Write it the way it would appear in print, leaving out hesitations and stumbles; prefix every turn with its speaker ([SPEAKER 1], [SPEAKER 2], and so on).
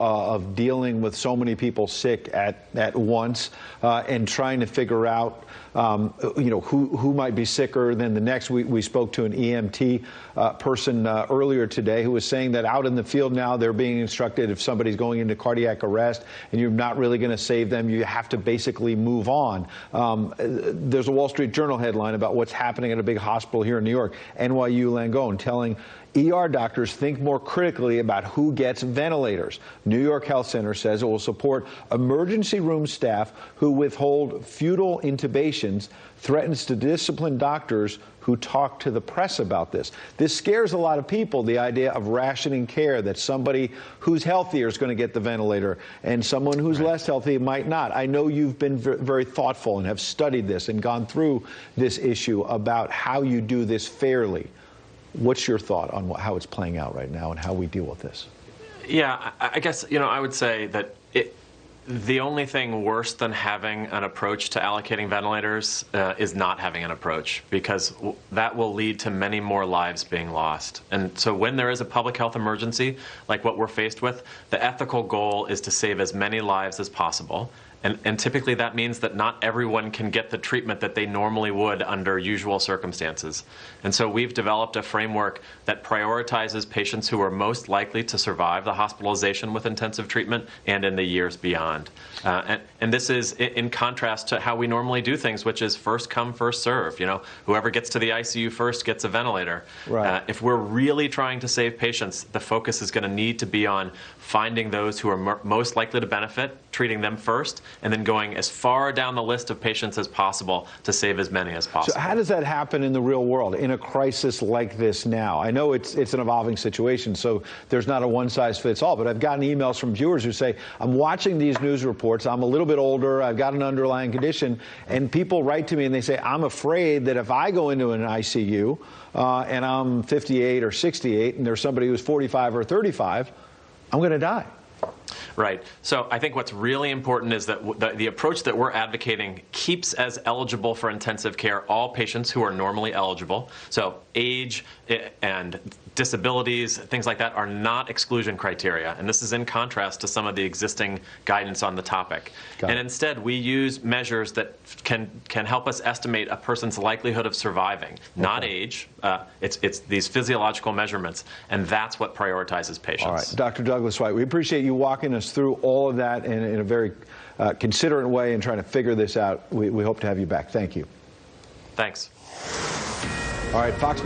[SPEAKER 1] of dealing with so many people sick at once and trying to figure out, who might be sicker than the next. We spoke to an EMT person earlier today who was saying that out in the field now they're being instructed if somebody's going into cardiac arrest and you're not really going to save them, you have to basically move on. There's a Wall Street Journal headline about what's happening at a big hospital here in New York, NYU Langone, telling ER doctors think more critically about who gets ventilators. New York Health Center says it will support emergency room staff who withhold futile intubations, threatens to discipline doctors who talk to the press about this. This scares a lot of people, the idea of rationing care, that somebody who's healthier is going to get the ventilator and someone who's less healthy might not. I know you've been very thoughtful and have studied this and gone through this issue about how you do this fairly. What's your thought on how it's playing out right now and how we deal with this?
[SPEAKER 2] Yeah, I guess, I would say that the only thing worse than having an approach to allocating ventilators is not having an approach, because that will lead to many more lives being lost. And so when there is a public health emergency like what we're faced with, the ethical goal is to save as many lives as possible. And typically that means that not everyone can get the treatment that they normally would under usual circumstances. And so we've developed a framework that prioritizes patients who are most likely to survive the hospitalization with intensive treatment and in the years beyond. And this is in contrast to how we normally do things, which is first come, first serve. Whoever gets to the ICU first gets a ventilator.
[SPEAKER 1] Right.
[SPEAKER 2] If we're really trying to save patients, the focus is going to need to be on finding those who are most likely to benefit, treating them first, and then going as far down the list of patients as possible to save as many as possible.
[SPEAKER 1] So how does that happen in the real world, in a crisis like this now? I know it's an evolving situation, so there's not a one-size-fits-all, but I've gotten emails from viewers who say, I'm watching these news reports, I'm a little bit older, I've got an underlying condition, and people write to me and they say, I'm afraid that if I go into an ICU and I'm 58 or 68 and there's somebody who's 45 or 35, I'm going to die.
[SPEAKER 2] Right. So I think what's really important is that the approach that we're advocating keeps as eligible for intensive care all patients who are normally eligible. So age and disabilities, things like that, are not exclusion criteria. And this is in contrast to some of the existing guidance on the topic. And instead, we use measures that can help us estimate a person's likelihood of surviving, not age. It's these physiological measurements, and that's what prioritizes patients.
[SPEAKER 1] All right. Dr. Douglas White, we appreciate you walking us through all of that in a very considerate way and trying to figure this out. We hope to have you back. Thank you.
[SPEAKER 2] Thanks.
[SPEAKER 1] All right, Fox.